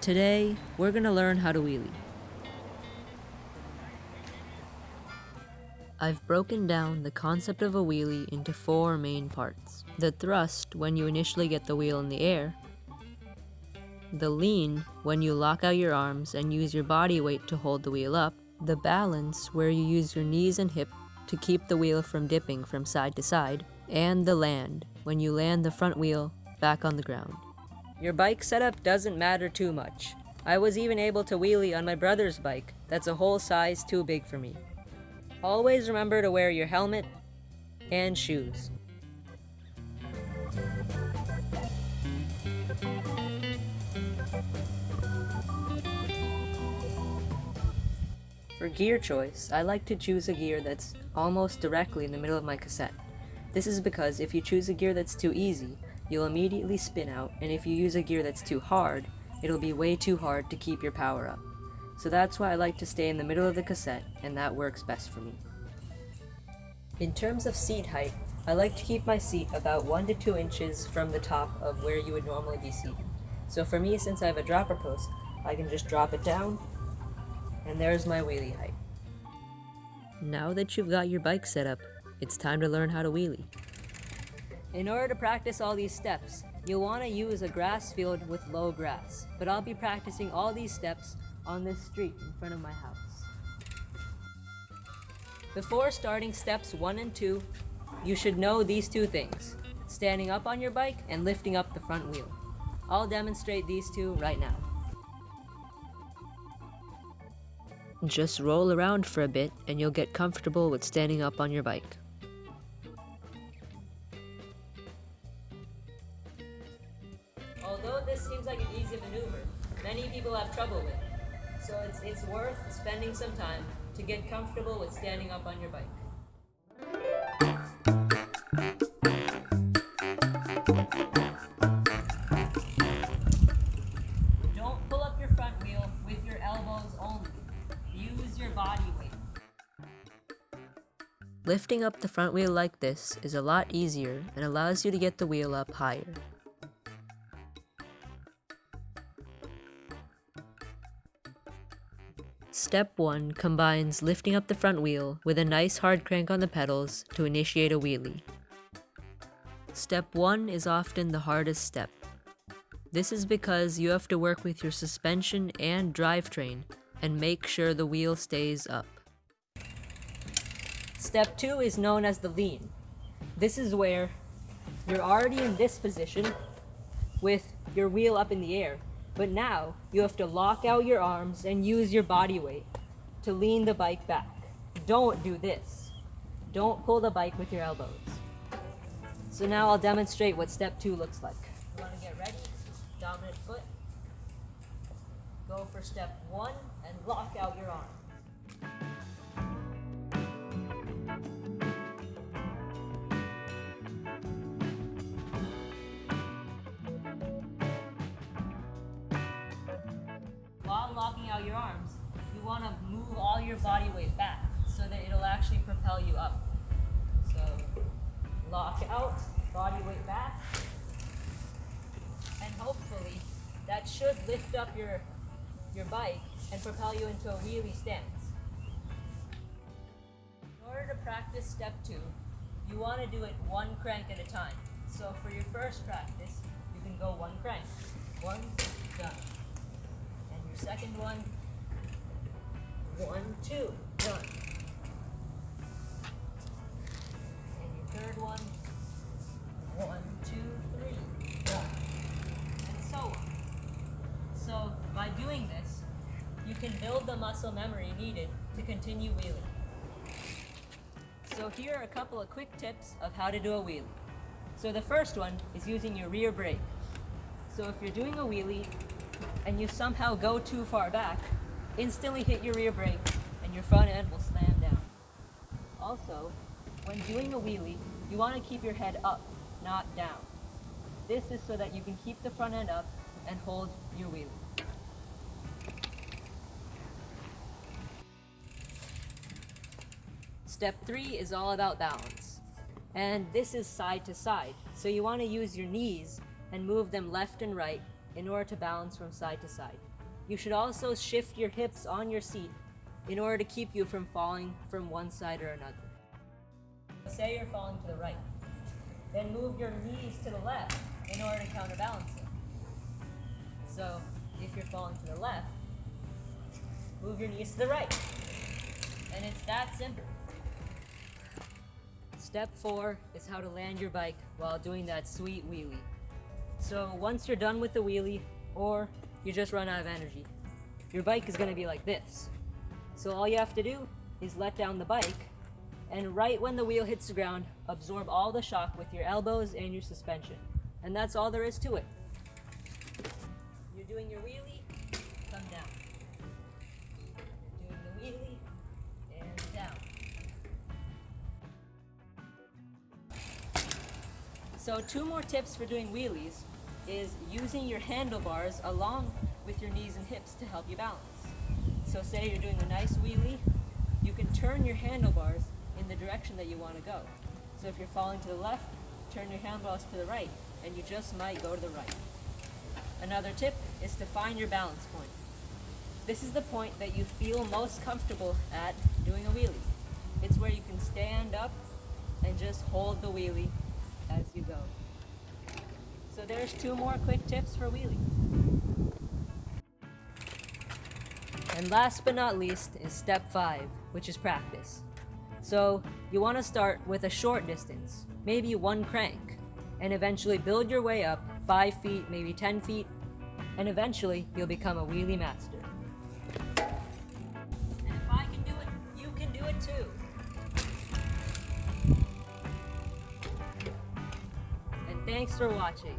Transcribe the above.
Today, we're gonna learn how to wheelie. I've broken down the concept of a wheelie into 4 main parts. The thrust when you initially get the wheel in the air, the lean when you lock out your arms and use your body weight to hold the wheel up, the balance where you use your knees and hip to keep the wheel from dipping from side to side, and the land when you land the front wheel back on the ground. Your bike setup doesn't matter too much. I was even able to wheelie on my brother's bike that's a whole size too big for me. Always remember to wear your helmet and shoes. For gear choice, I like to choose a gear that's almost directly in the middle of my cassette. This is because if you choose a gear that's too easy, you'll immediately spin out, and if you use a gear that's too hard, it'll be way too hard to keep your power up. So that's why I like to stay in the middle of the cassette, and that works best for me. In terms of seat height, I like to keep my seat about 1 to 2 inches from the top of where you would normally be seated. So for me, since I have a dropper post, I can just drop it down, and there's my wheelie height. Now that you've got your bike set up, it's time to learn how to wheelie. In order to practice all these steps, you'll want to use a grass field with low grass, but I'll be practicing all these steps on this street in front of my house. Before starting steps 1 and 2, you should know these 2 things: standing up on your bike and lifting up the front wheel. I'll demonstrate these 2 right now. Just roll around for a bit and you'll get comfortable with standing up on your bike. Although this seems like an easy maneuver, many people have trouble with it. So it's worth spending some time to get comfortable with standing up on your bike. Don't pull up your front wheel with your elbows only. Use your body weight. Lifting up the front wheel like this is a lot easier and allows you to get the wheel up higher. Step 1 combines lifting up the front wheel with a nice hard crank on the pedals to initiate a wheelie. Step 1 is often the hardest step. This is because you have to work with your suspension and drivetrain and make sure the wheel stays up. Step 2 is known as the lean. This is where you're already in this position with your wheel up in the air, but now you have to lock out your arms and use your body weight to lean the bike back. Don't do this. Don't pull the bike with your elbows. So now I'll demonstrate what step 2 looks like. You want to get ready, dominant foot. Go for step 1 and lock out your arms. While locking out your arms, you want to move all your body weight back so that it'll actually propel you up. So lock out, body weight back, and hopefully that should lift up your bike and propel you into a wheelie stance. In order to practice step 2, you want to do it 1 crank at a time. So for your first practice, you can go 1 crank. 1, done. And your second one, 1, 2, done. And your third one, 1, 2, 3, done. And so on. So by doing this, you can build the muscle memory needed to continue wheeling. So here are a couple of quick tips of how to do a wheelie. So the first one is using your rear brake. So if you're doing a wheelie and you somehow go too far back, instantly hit your rear brake and your front end will slam down. Also, when doing a wheelie, you want to keep your head up, not down. This is so that you can keep the front end up and hold your wheelie. Step 3 is all about balance. And this is side to side. So you want to use your knees and move them left and right in order to balance from side to side. You should also shift your hips on your seat in order to keep you from falling from one side or another. Say you're falling to the right. Then move your knees to the left in order to counterbalance it. So if you're falling to the left, move your knees to the right. And it's that simple. Step 4 is how to land your bike while doing that sweet wheelie. So once you're done with the wheelie, or you just run out of energy, your bike is going to be like this. So all you have to do is let down the bike, and right when the wheel hits the ground, absorb all the shock with your elbows and your suspension. And that's all there is to it. You're doing your wheelie, come down. You're doing the wheelie, and down. So 2 more tips for doing wheelies is using your handlebars along with your knees and hips to help you balance. So say you're doing a nice wheelie, you can turn your handlebars in the direction that you want to go. So if you're falling to the left, turn your handlebars to the right, and you just might go to the right. Another tip is to find your balance point. This is the point that you feel most comfortable at doing a wheelie. It's where you can stand up and just hold the wheelie as you go. So there's 2 more quick tips for wheelie. And last but not least is step 5, which is practice. So you want to start with a short distance, maybe 1 crank, and eventually build your way up 5 feet, maybe 10 feet, and eventually you'll become a wheelie master. And if I can do it, you can do it too. And thanks for watching.